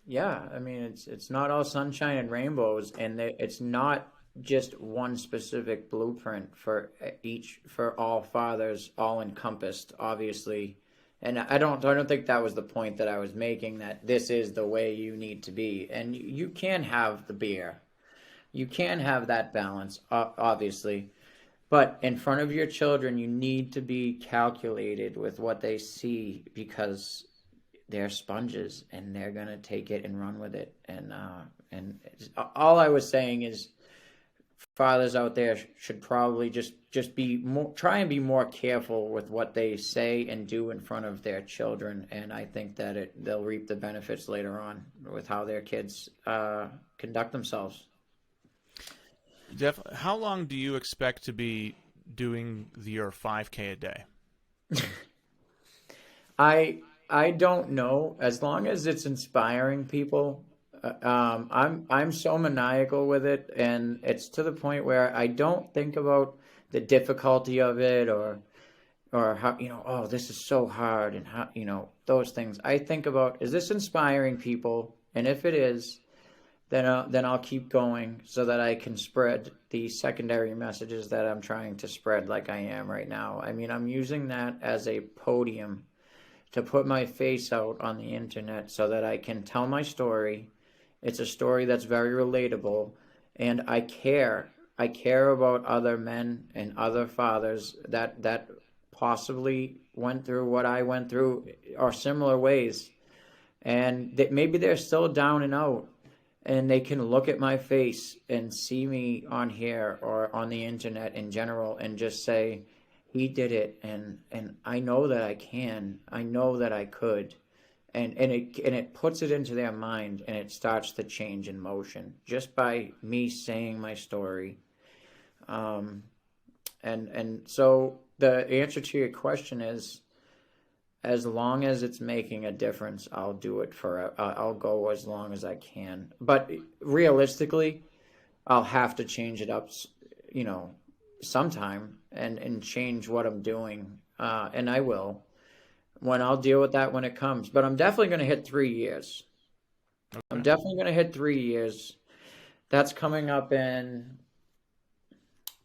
Yeah, I mean it's not all sunshine and rainbows, and it's not just one specific blueprint for all fathers, all encompassed, obviously. And I don't think that was the point that I was making, that this is the way you need to be. And you can have the beer. You can have that balance, obviously. But in front of your children, you need to be calculated with what they see, because they're sponges and they're gonna take it and run with it. And all I was saying is, fathers out there should probably just be more, try and be more careful with what they say and do in front of their children. And I think that they'll reap the benefits later on with how their kids conduct themselves. Jeff, how long do you expect to be doing your 5K a day? I don't know. As long as it's inspiring people, I'm so maniacal with it, and it's to the point where I don't think about the difficulty of it, or how, oh, this is so hard, and how, those things. I think about, is this inspiring people? And if it is, then I'll keep going, so that I can spread the secondary messages that I'm trying to spread, like I am right now. I mean, I'm using that as a podium to put my face out on the internet, so that I can tell my story. It's a story that's very relatable, and I care. I care about other men and other fathers that possibly went through what I went through, or similar ways, and that maybe they're still down and out, and they can look at my face and see me on here or on the internet in general, and just say, he did it, and I know that I can. I know that I could. And it puts it into their mind, and it starts to change in motion just by me saying my story. And so the answer to your question is, as long as it's making a difference, I'll do it I'll go as long as I can. But realistically, I'll have to change it up, sometime, and change what I'm doing. And I will. I'll deal with that when it comes. But I'm definitely going to hit 3 years. I'm Okay. definitely going to hit 3 years. That's coming up in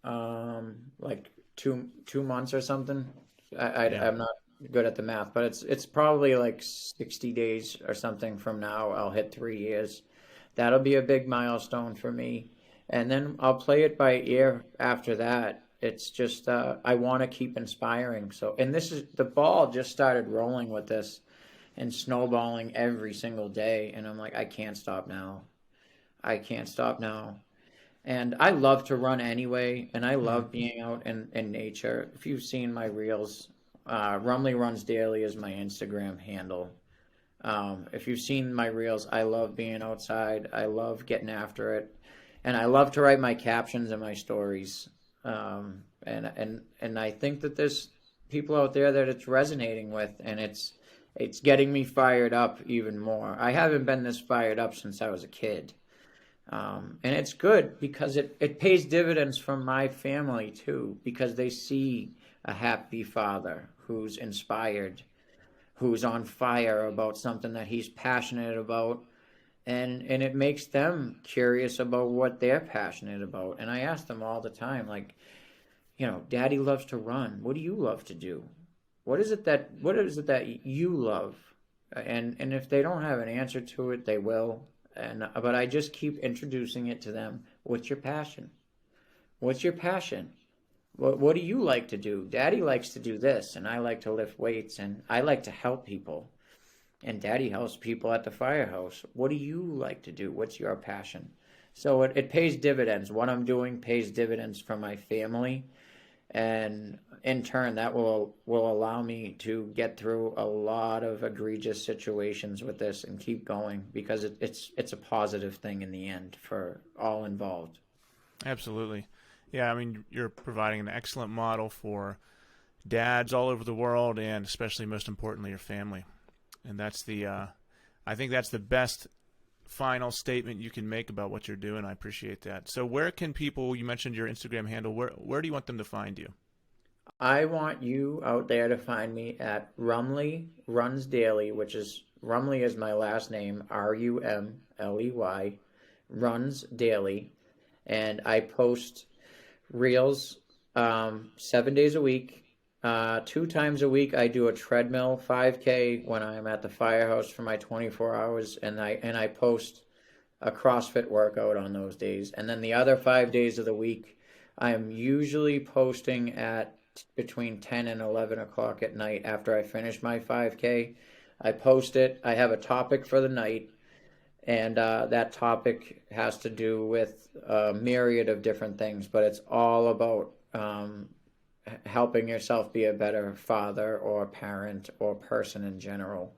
like two months or something. Yeah. I'm not good at the math, but it's probably like 60 days or something from now. I'll hit 3 years. That'll be a big milestone for me. And then I'll play it by ear after that. it's just I want to keep inspiring. So, and this is the ball just started rolling with this and snowballing every single day, and I'm like, I can't stop now. I can't stop now. And I love to run anyway, and I Mhm. love being out in nature. If you've seen my reels, Rumley Runs Daily is my Instagram handle. If you've seen my reels, I love being outside. I love getting after it, and I love to write my captions and my stories. And I think that there's people out there that it's resonating with, and it's getting me fired up even more. I haven't been this fired up since I was a kid. And it's good because it pays dividends from my family too, because they see a happy father who's inspired, who's on fire about something that he's passionate about, and it makes them curious about what they're passionate about. And I ask them all the time, like, Daddy loves to run. What do you love to do? What is it that you love? And if they don't have an answer to it, they will. But I just keep introducing it to them. What's your passion? What's your passion? What do you like to do? Daddy likes to do this, and I like to lift weights, and I like to help people. And Daddy helps people at the firehouse. What do you like to do? What's your passion? So it pays dividends. What I'm doing pays dividends for my family, and in turn, that will allow me to get through a lot of egregious situations with this and keep going because it's a positive thing in the end for all involved. Absolutely. Yeah, I mean, you're providing an excellent model for dads all over the world, and especially, most importantly, your family. And that's I think that's the best final statement you can make about what you're doing. I appreciate that. So where can people, you mentioned your Instagram handle, where do you want them to find you? I want you out there to find me at Rumley Runs Daily, which is Rumley is my last name, Rumley, Runs Daily, and I post reels 7 days a week. 2 times a week, I do a treadmill 5K when I'm at the firehouse for my 24 hours, and I post a CrossFit workout on those days. And then the other 5 days of the week, I'm usually posting at between 10 and 11 o'clock at night after I finish my 5K. I post it. I have a topic for the night, and that topic has to do with a myriad of different things, but it's all about helping yourself be a better father or parent or person in general.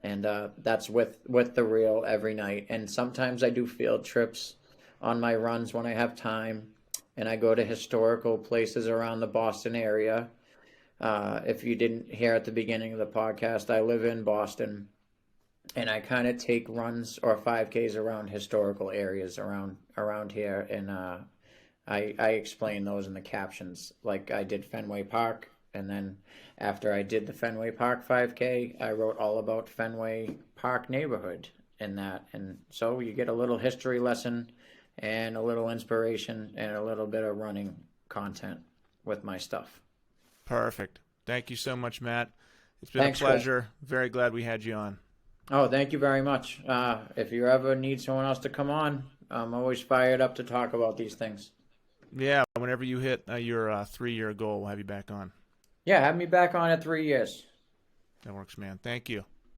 And that's with the reel every night. And sometimes I do field trips on my runs when I have time, and I go to historical places around the Boston area. If you didn't hear at the beginning of the podcast, I live in Boston, and I kind of take runs or 5Ks around historical areas around here, and I explain those in the captions. Like I did Fenway Park, and then after I did the Fenway Park 5K, I wrote all about Fenway Park neighborhood in that. And so you get a little history lesson and a little inspiration and a little bit of running content with my stuff. Perfect. Thank you so much, Matt. It's been a Thanks, Chris. pleasure. Very glad we had you on. Oh, thank you very much. If you ever need someone else to come on, I'm always fired up to talk about these things. Yeah, whenever you hit your 3-year goal, we'll have you back on. Yeah, have me back on at 3 years. That works, man. Thank you.